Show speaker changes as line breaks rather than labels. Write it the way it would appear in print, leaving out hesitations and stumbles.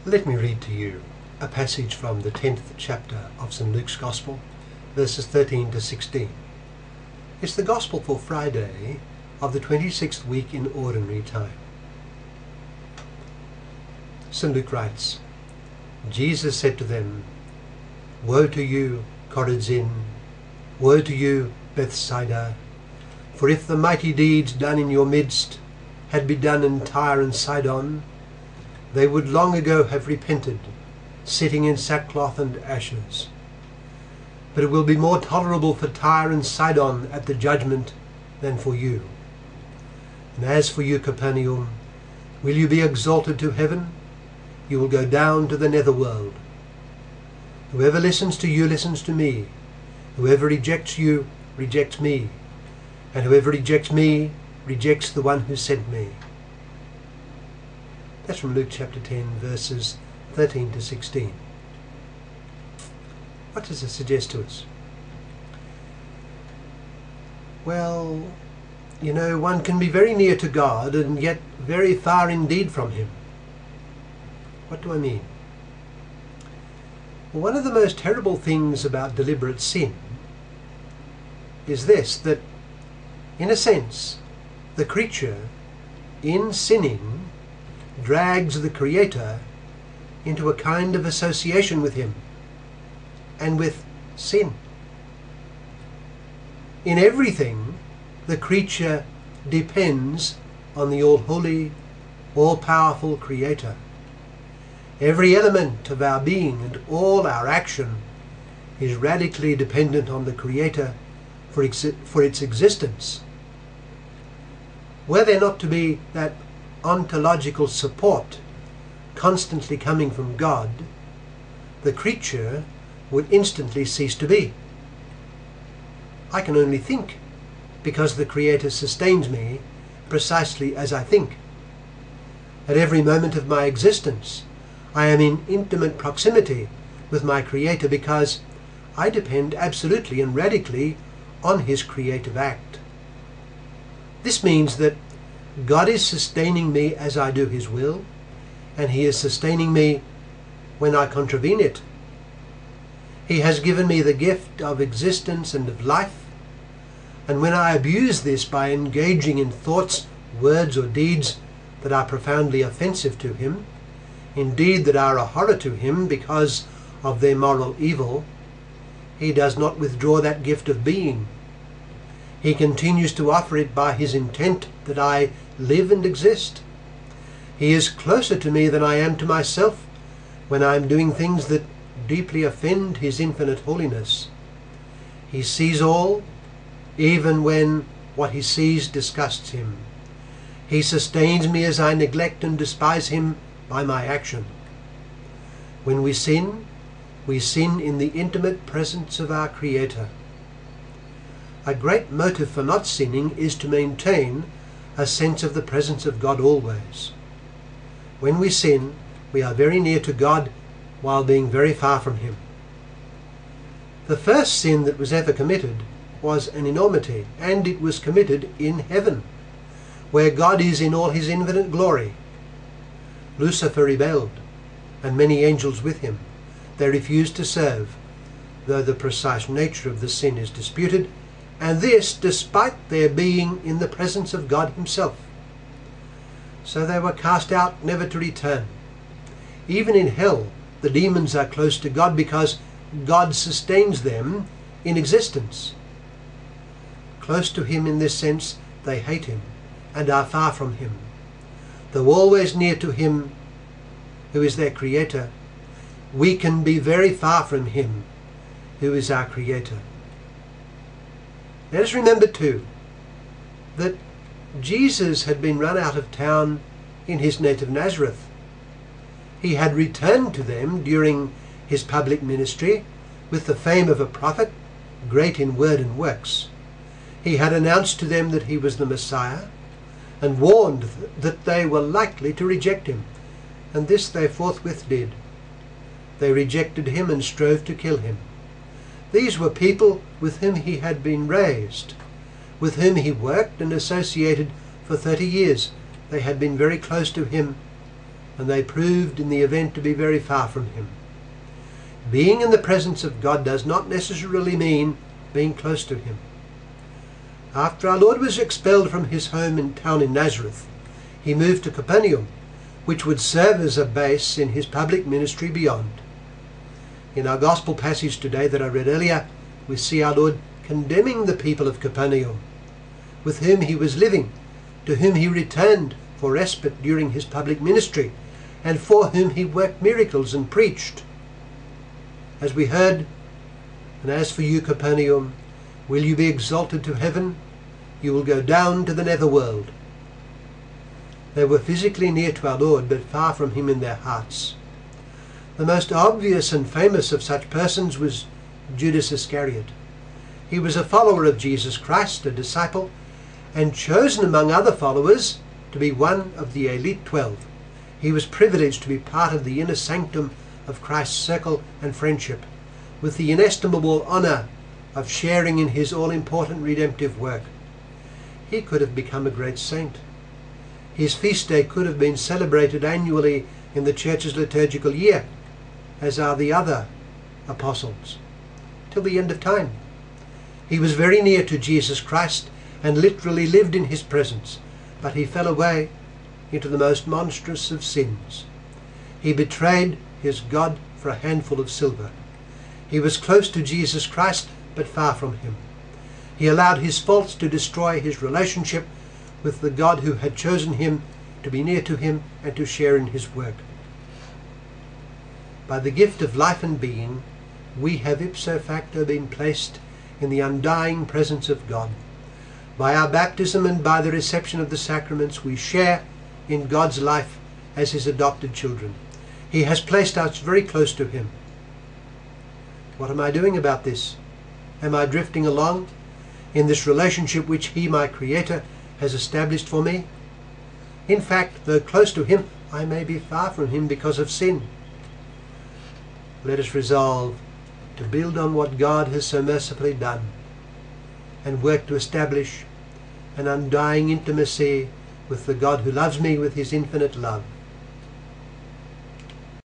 Let me read to you a passage from the 10th chapter of St. Luke's Gospel, verses 13 to 16. It's the Gospel for Friday of the 26th week in Ordinary Time. St. Luke writes, Jesus said to them, "Woe to you, Chorazin! Woe to you, Bethsaida! For if the mighty deeds done in your midst had been done in Tyre and Sidon, they would long ago have repented, sitting in sackcloth and ashes. But it will be more tolerable for Tyre and Sidon at the judgment than for you. And as for you, Capernaum, will you be exalted to heaven? You will go down to the netherworld. Whoever listens to you listens to me. Whoever rejects you rejects me. And whoever rejects me rejects the one who sent me." That's from Luke chapter 10, verses 13 to 16. What does it suggest to us? Well, one can be very near to God and yet very far indeed from Him. What do I mean? Well, one of the most terrible things about deliberate sin is this, that in a sense, the creature, in sinning, drags the Creator into a kind of association with Him and with sin. In everything, the creature depends on the all-holy, all-powerful Creator. Every element of our being and all our action is radically dependent on the Creator for its existence. Were there not to be that ontological support constantly coming from God, the creature would instantly cease to be. I can only think, because the Creator sustains me precisely as I think. At every moment of my existence, I am in intimate proximity with my Creator because I depend absolutely and radically on His creative act. This means that God is sustaining me as I do His will, and He is sustaining me when I contravene it. He has given me the gift of existence and of life, and when I abuse this by engaging in thoughts, words or deeds that are profoundly offensive to Him, indeed that are a horror to Him because of their moral evil, He does not withdraw that gift of being. He continues to offer it by His intent that I live and exist. He is closer to me than I am to myself when I am doing things that deeply offend His infinite holiness. He sees all, even when what He sees disgusts Him. He sustains me as I neglect and despise Him by my action. When we sin in the intimate presence of our Creator. A great motive for not sinning is to maintain a sense of the presence of God always. When we sin, we are very near to God while being very far from Him. The first sin that was ever committed was an enormity, and it was committed in heaven, where God is in all His infinite glory. Lucifer rebelled, and many angels with him. They refused to serve, though the precise nature of the sin is disputed, and this despite their being in the presence of God Himself. So they were cast out, never to return. Even in hell, the demons are close to God because God sustains them in existence. Close to Him in this sense, they hate Him and are far from Him. Though always near to Him, who is their Creator, we can be very far from Him, who is our Creator. Let us remember too that Jesus had been run out of town in His native Nazareth. He had returned to them during His public ministry with the fame of a prophet, great in word and works. He had announced to them that He was the Messiah and warned that they were likely to reject Him, and this they forthwith did. They rejected Him and strove to kill Him. These were people with whom He had been raised, with whom He worked and associated for 30 years. They had been very close to Him, and they proved in the event to be very far from him. Being in the presence of God does not necessarily mean being close to him. After our Lord was expelled from his home town in Nazareth, he moved to Capernaum, which would serve as a base in his public ministry beyond. In our gospel passage today that I read earlier, we see our Lord condemning the people of Capernaum, with whom he was living, to whom he returned for respite during his public ministry, and for whom he worked miracles and preached. As we heard, and as for you, Capernaum, will you be exalted to heaven? You will go down to the netherworld. They were physically near to our Lord, but far from him in their hearts. The most obvious and famous of such persons was Judas Iscariot. He was a follower of Jesus Christ, a disciple, and chosen among other followers to be one of the elite 12. He was privileged to be part of the inner sanctum of Christ's circle and friendship, with the inestimable honour of sharing in his all-important redemptive work. He could have become a great saint. His feast day could have been celebrated annually in the church's liturgical year, as are the other apostles, till the end of time. He was very near to Jesus Christ and literally lived in his presence, but he fell away into the most monstrous of sins. He betrayed his God for a handful of silver. He was close to Jesus Christ, but far from him. He allowed his faults to destroy his relationship with the God who had chosen him to be near to him and to share in his work. By the gift of life and being, we have ipso facto been placed in the undying presence of God. By our baptism and by the reception of the sacraments, we share in God's life as his adopted children. He has placed us very close to him. What am I doing about this? Am I drifting along in this relationship which he, my Creator, has established for me? In fact, though close to him, I may be far from him because of sin. Let us resolve to build on what God has so mercifully done and work to establish an undying intimacy with the God who loves me with his infinite love.